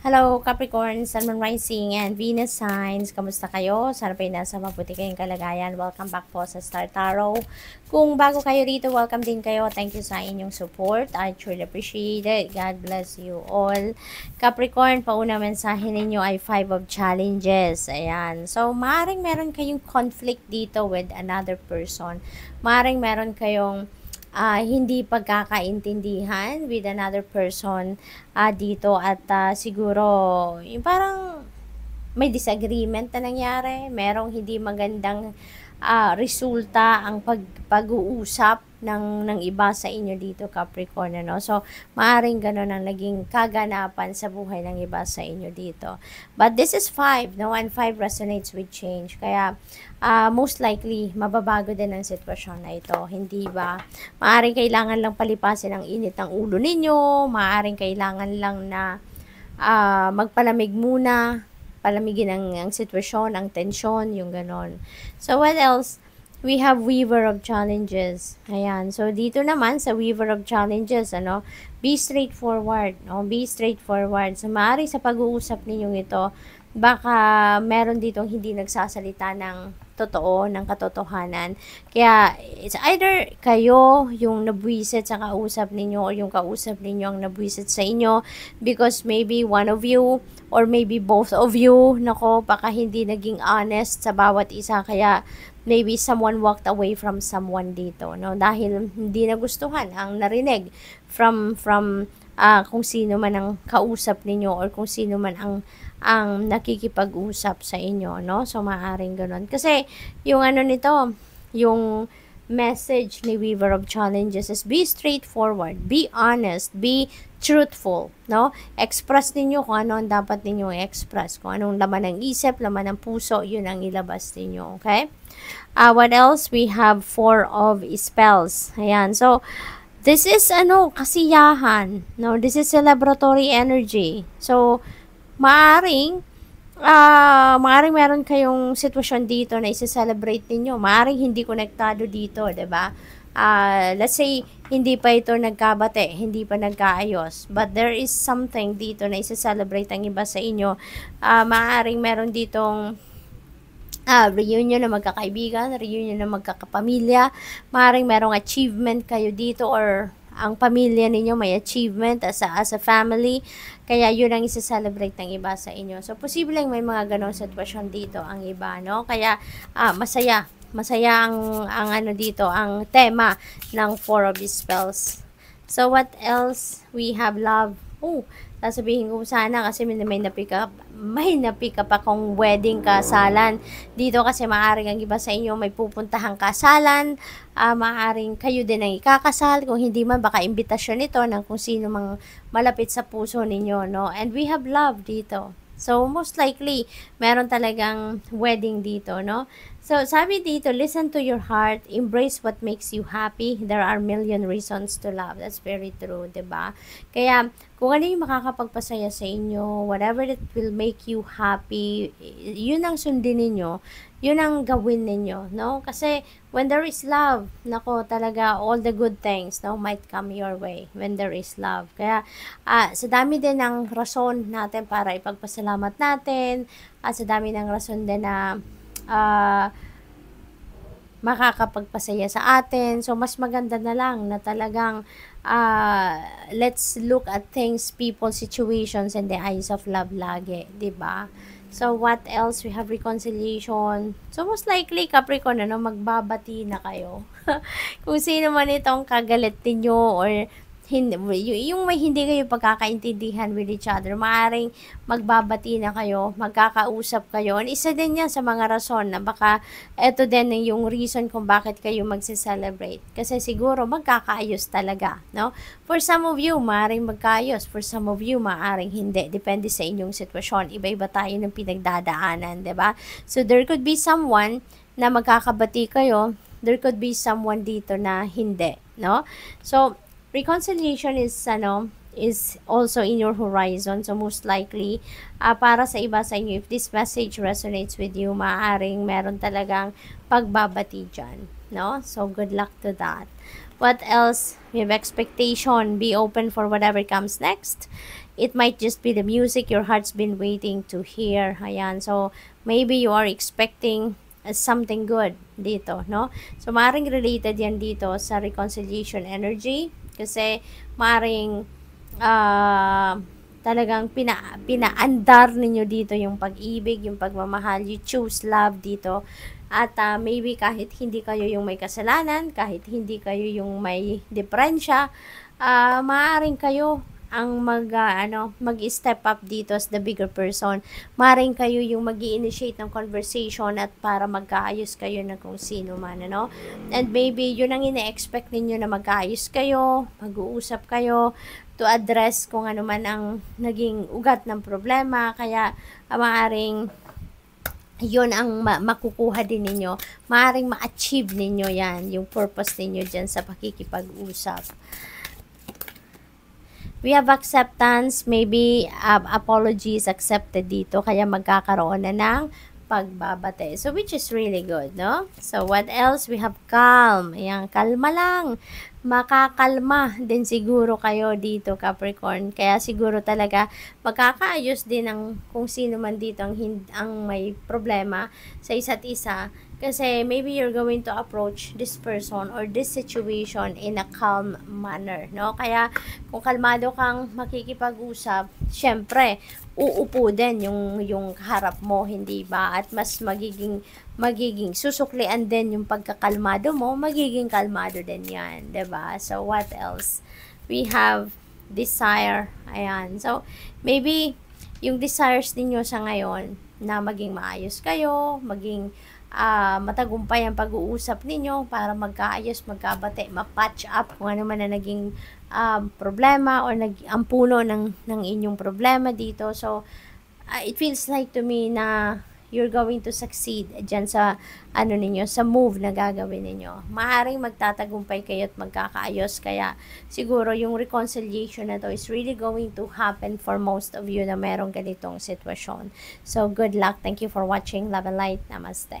Hello, Capricorn, Sun, Moon, Rising, and Venus signs. Kamusta kayo? Sana pa nasa mabuti kayong kalagayan. Welcome back po sa Star Tarot. Kung bago kayo rito, welcome din kayo. Thank you sa inyong support. I truly appreciate it. God bless you all. Capricorn, pauna mensahe ninyo ay 5 of challenges. Ayan. So, maaaring meron kayong conflict dito with another person. Maaaring meron kayong hindi pagkakaintindihan with another person dito at siguro yung parang may disagreement na nangyari, merong hindi magandang resulta ang pag-uusap ng iba sa inyo dito, Capricorn, ano? So, maaring ganun ang naging kaganapan sa buhay ng iba sa inyo dito. But this is 5, no? And 5 resonates with change. Kaya, most likely, mababago din ang sitwasyon na ito. Hindi ba? Maaring kailangan lang palipasin ang init ng ulo ninyo. Maaring kailangan lang na magpalamig muna, palamigin ang sitwasyon, ang tensyon, yung ganon. So, what else? We have Weaver of Challenges. Ayan. So, dito naman sa Weaver of Challenges, ano, be straightforward. No? Be straightforward. So, maaari sa pag-uusap ninyong ito, baka meron ditong hindi nagsasalita ng totoo, ng katotohanan. Kaya, it's either kayo yung nabwisit sa kausap ninyo or yung kausap ninyo ang nabwisit sa inyo because maybe one of you or maybe both of you, nako, baka hindi naging honest sa bawat isa. Kaya, maybe someone walked away from someone dito, no? Dahil hindi nagustuhan ang narinig from kung sino man ang kausap ninyo or kung sino man ang nakikipag-usap sa inyo, no? So, maaaring ganun. Kasi, yung ano nito, yung message ni Weaver of Challenges is be straightforward, be honest, be truthful, no? Express ninyo kung ano ang dapat ninyo i-express. Kung anong laman ng isip, laman ng puso, yun ang ilabas ninyo, okay? What else? We have 4 of spells. Ayan. So, this is, kasiyahan, no? This is celebratory energy. So, maaring meron kayong sitwasyon dito na isa-celebrate ninyo. Maaring hindi konektado dito, 'di ba? Let's say hindi pa ito nagkabate, hindi pa nagkaayos, but there is something dito na isa-celebrate ang iba sa inyo. Maaring meron ditong reunion na magkakaibigan, reunion na magkakapamilya. Maaring merong achievement kayo dito or ang pamilya ninyo may achievement as a family. Kaya yun ang isa-celebrate ng iba sa inyo. So, posibleng may mga ganong sitwasyon dito ang iba, no? Kaya, masaya. Masaya ang ano dito, ang tema ng 4 of spells. So, what else? We have love. Oh, sasabihin ko sana kasi may na-pick up akong wedding kasalan. Dito kasi maaaring ang iba sa inyo may pupuntahang kasalan. Maaaring kayo din ang ikakasal. Kung hindi man, baka imbitasyon ito ng kung sino mang malapit sa puso ninyo, no? And we have love dito. So, most likely, meron talagang wedding dito, no? So, sabi dito, listen to your heart, embrace what makes you happy. There are million reasons to love. That's very true, 'di ba? Kaya, kung ano yung makakapagpasaya sa inyo, whatever that will make you happy, yun ang sundin ninyo, yun ang gawin ninyo, no? Kasi, when there is love, nako, talaga, all the good things, no, might come your way when there is love. Kaya, sa dami din ng rason natin para ipagpasalamat natin, at sa dami ng rason din na makakapagpasaya sa atin. So, mas maganda na lang na talagang let's look at things, people, situations, and the eyes of love lagi, 'di ba? So, what else? We have reconciliation. So, most likely, Capricorn, magbabati na kayo. Kung sino man itong kagalit ninyo or hindi, yung may hindi kayo pagkakaintindihan with each other, maaaring magbabati na kayo, magkakausap kayo. And isa din yan sa mga rason na baka eto din yung reason kung bakit kayo magse-celebrate. Kasi siguro magkakaayos talaga, no? For some of you, maaaring magkaayos. For some of you, maaaring hindi. Depende sa inyong sitwasyon. Iba-iba tayo ng pinagdadaanan, 'di ba? So, there could be someone na magkakabati kayo. There could be someone dito na hindi, no? So, reconciliation is also in your horizon. So, most likely, para sa iba sa inyo, if this message resonates with you, maaaring meron talagang pagbabati dyan, no? So, good luck to that. What else? We have expectation. Be open for whatever comes next. it might just be the music your heart's been waiting to hear. Ayan. So, maybe you are expecting something good dito, no? So, maaaring related yan dito sa reconciliation energy. Kasi, maaaring talagang pinaandar ninyo dito yung pag-ibig, yung pagmamahal. You choose love dito. At maybe kahit hindi kayo yung may kasalanan, kahit hindi kayo yung may diferensya, maaaring kayo ang mag-step up dito as the bigger person. Maring kayo yung mag-i-initiate ng conversation at para magkaayos kayo na kung sino man, ano? And maybe yun ang ine-expect ninyo na magkaayos kayo, mag-uusap kayo to address kung ano man ang naging ugat ng problema. Kaya maaring yun ang makukuha din ninyo. Maaring ma-achieve ninyo yan, yung purpose ninyo dyan sa pakikipag-usap. We have acceptance, maybe apologies accepted dito, kaya magkakaroon na ng pagbabate. So, which is really good, no? So, what else? We have calm. Ayan, kalma lang. Makakalma din siguro kayo dito, Capricorn. Kaya siguro talaga magkakaayos din ang kung sino man dito ang may problema sa isa't isa. Kasi maybe you're going to approach this person or this situation in a calm manner, no? Kaya kung kalmado kang makikipag-usap, syempre, uupo din yung kaharap mo, hindi ba? At mas magiging susuklian din yung pagkakalmado mo, magiging kalmado din yan, 'di ba? So, what else? We have desire. Ayan. So, maybe yung desires ninyo sa ngayon na maging maayos kayo, maging matagumpay ang pag-uusap ninyo para magkaayos, magkabate, ma-patch up kung ano man na naging problema or ang puno ng inyong problema dito. So, it feels like to me na you're going to succeed dyan sa ninyo, sa move na gagawin ninyo. Maaaring magtatagumpay kayo at magkakaayos, kaya siguro yung reconciliation na to is really going to happen for most of you na merong ganitong sitwasyon. So, good luck. Thank you for watching. Love and light. Namaste.